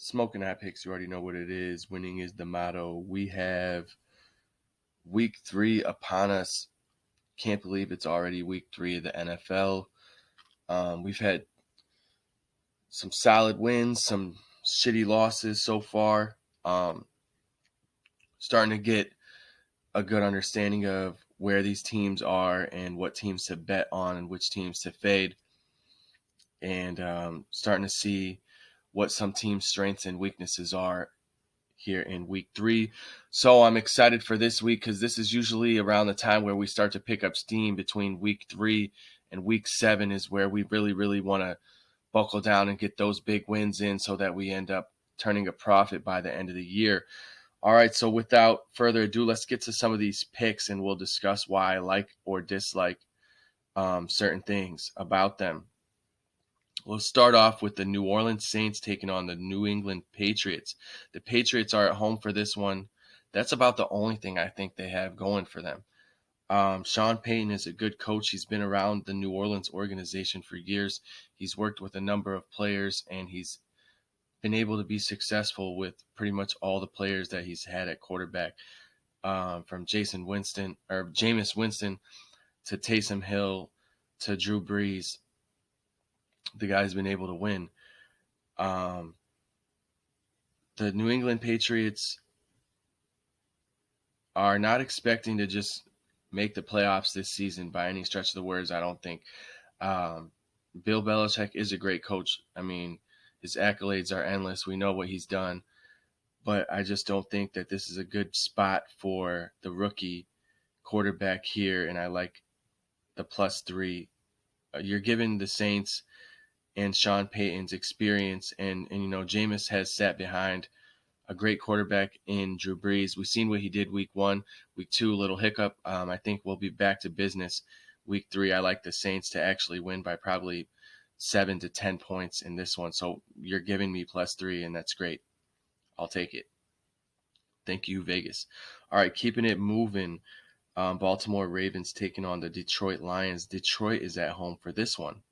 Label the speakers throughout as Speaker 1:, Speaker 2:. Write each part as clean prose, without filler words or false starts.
Speaker 1: Smoking Hat Picks, you already know what it is. Winning is the motto. We have week 3 upon us. Can't believe it's already week 3 of the NFL. We've had some solid wins, some shitty losses so far. Starting to get a good understanding of where these teams are and what teams to bet on and which teams to fade. And starting to see what some teams' strengths and weaknesses are here in week 3. So I'm excited for this week because this is usually around the time where we start to pick up steam. Between week 3 and week 7 is where we really, really want to buckle down and get those big wins in so that we end up turning a profit by the end of the year. All right, so without further ado, let's get to some of these picks and we'll discuss why I like or dislike certain things about them. We'll start off with the New Orleans Saints taking on the New England Patriots. The Patriots are at home for this one. That's about the only thing I think they have going for them. Sean Payton is a good coach. He's been around the New Orleans organization for years. He's worked with a number of players, and he's been able to be successful with pretty much all the players that he's had at quarterback, from Jameis Winston to Taysom Hill to Drew Brees. The guy's been able to win. The New England Patriots are not expecting to just make the playoffs this season by any stretch of the words, I don't think. Bill Belichick is a great coach. I mean, his accolades are endless. We know what he's done. But I just don't think that this is a good spot for the rookie quarterback here, and I like the +3. You're giving the Saints and Sean Payton's experience, and Jameis has sat behind a great quarterback in Drew Brees. We've seen what he did week 1. Week 2, a little hiccup. I think we'll be back to business. Week 3, I like the Saints to actually win by probably 7 to 10 points in this one. So you're giving me +3, and that's great. I'll take it. Thank you, Vegas. All right, keeping it moving. Baltimore Ravens taking on the Detroit Lions. Detroit is at home for this one.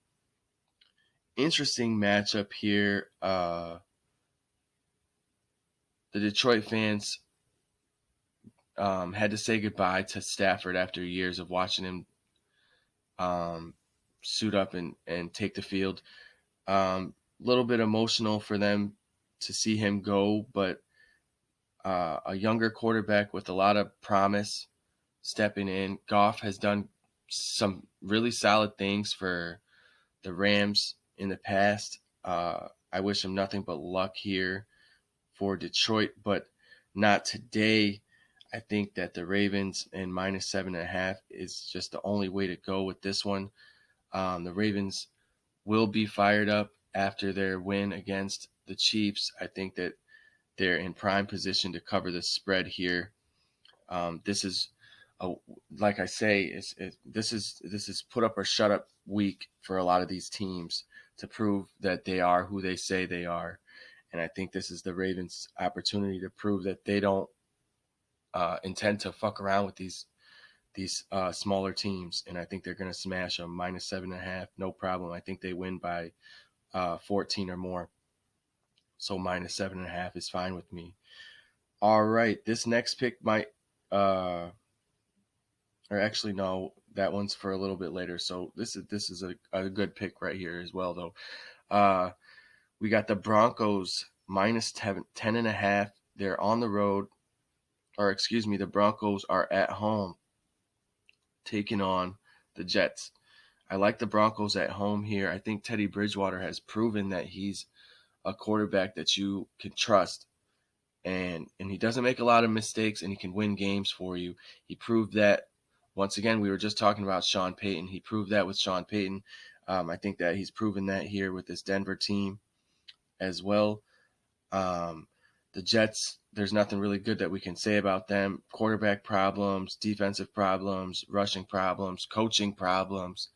Speaker 1: Interesting matchup here. The Detroit fans had to say goodbye to Stafford after years of watching him suit up and take the field. Little bit emotional for them to see him go, but a younger quarterback with a lot of promise stepping in. Goff has done some really solid things for the Rams in the past. I wish him nothing but luck here for Detroit, but not today. I think that the Ravens and -7.5 is just the only way to go with this one. The Ravens will be fired up after their win against the Chiefs. I think that they're in prime position to cover the spread here. This is, like I say, this is put up or shut up week for a lot of these teams to prove that they are who they say they are. And I think this is the Ravens' opportunity to prove that they don't intend to fuck around with these smaller teams. And I think they're going to smash them -7.5, no problem. I think they win by 14 or more. So -7.5 is fine with me. All right, this next pick might, or actually no, that one's for a little bit later. So this is a good pick right here as well, though. We got the Broncos -10.5. They're on the road, or excuse me, the Broncos are at home taking on the Jets. I like the Broncos at home here. I think Teddy Bridgewater has proven that he's a quarterback that you can trust. And he doesn't make a lot of mistakes, and he can win games for you. He proved that. Once again, we were just talking about Sean Payton. He proved that with Sean Payton. I think that he's proven that here with this Denver team as well. The Jets, there's nothing really good that we can say about them. Quarterback problems, defensive problems, rushing problems, coaching problems,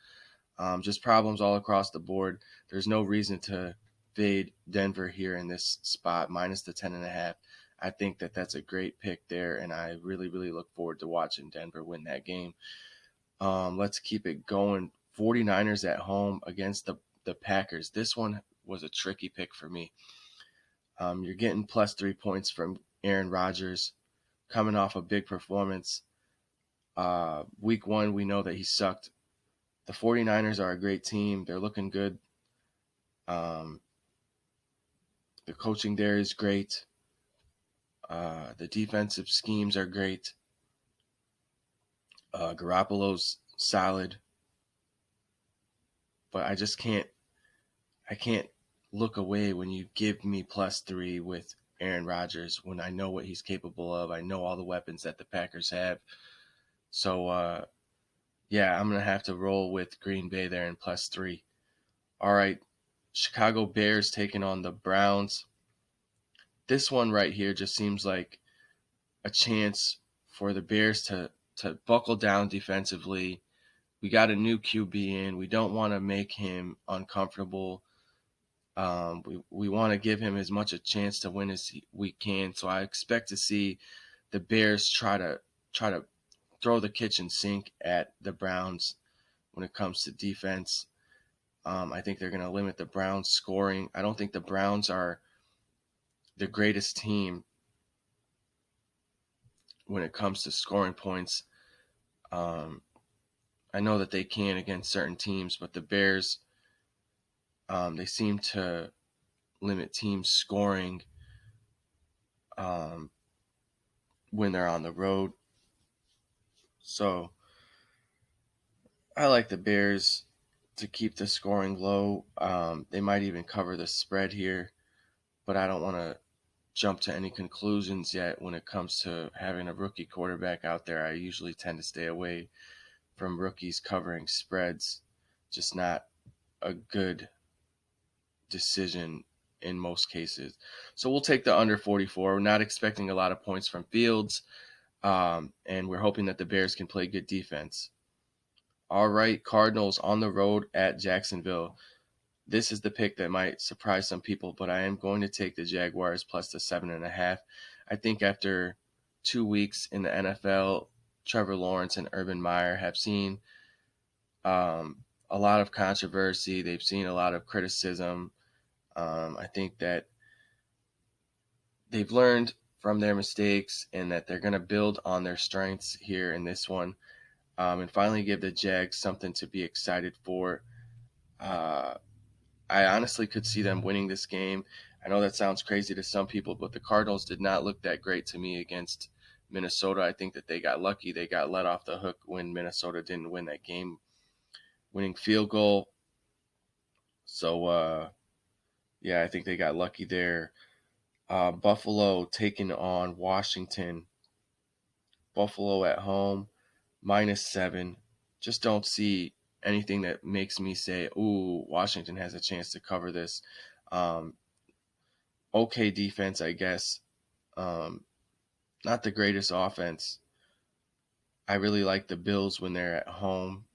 Speaker 1: just problems all across the board. There's no reason to fade Denver here in this spot, -10.5. I think that that's a great pick there, and I really, really look forward to watching Denver win that game. Let's keep it going. 49ers at home against the Packers. This one was a tricky pick for me. You're getting plus 3 points from Aaron Rodgers coming off a big performance. Week 1, we know that he sucked. The 49ers are a great team. They're looking good. Um, the coaching there is great. The defensive schemes are great. Garoppolo's solid. But I can't look away when you give me plus 3 with Aaron Rodgers when I know what he's capable of. I know all the weapons that the Packers have. So, yeah, I'm going to have to roll with Green Bay there in plus 3. All right, Chicago Bears taking on the Browns. This one right here just seems like a chance for the Bears to buckle down defensively. We got a new QB in. We don't want to make him uncomfortable. We want to give him as much a chance to win as we can. So I expect to see the Bears try to throw the kitchen sink at the Browns when it comes to defense. I think they're going to limit the Browns' scoring. I don't think the Browns are the greatest team when it comes to scoring points. Um, I know that they can against certain teams, but the Bears, they seem to limit teams scoring um, when they're on the road. So I like the Bears to keep the scoring low. They might even cover the spread here, but I don't want to jump to any conclusions yet when it comes to having a rookie quarterback out there. I usually tend to stay away from rookies covering spreads. Just not a good decision in most cases. So we'll take the under 44. We're not expecting a lot of points from Fields, and we're hoping that the Bears can play good defense. All right, Cardinals on the road at Jacksonville. This is the pick that might surprise some people, but I am going to take the Jaguars plus the 7.5. I think after 2 weeks in the NFL, Trevor Lawrence and Urban Meyer have seen a lot of controversy. They've seen a lot of criticism. I think that they've learned from their mistakes and that they're going to build on their strengths here in this one, and finally give the Jags something to be excited for. Uh, I honestly could see them winning this game. I know that sounds crazy to some people, but the Cardinals did not look that great to me against Minnesota. I think that they got lucky. They got let off the hook when Minnesota didn't win that game winning field goal. So, yeah, I think they got lucky there. Buffalo taking on Washington. Buffalo at home, -7. Just don't see anything that makes me say, ooh, Washington has a chance to cover this. Um, okay defense, I guess. Um, Not the greatest offense. I really like the Bills when they're at home.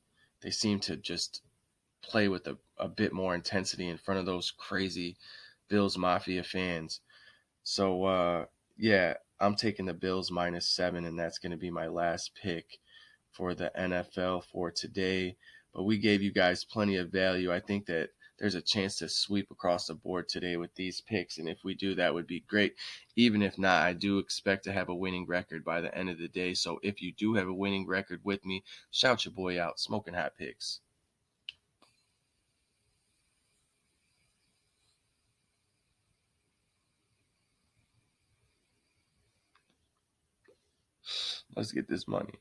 Speaker 1: They seem to just play with a bit more intensity in front of those crazy Bills Mafia fans. So, yeah, I'm taking the Bills -7, and that's going to be my last pick for the NFL for today. But we gave you guys plenty of value. I think that there's a chance to sweep across the board today with these picks, and if we do, that would be great. Even if not, I do expect to have a winning record by the end of the day. So if you do have a winning record with me, shout your boy out. Smoking Hot Picks. Let's get this money.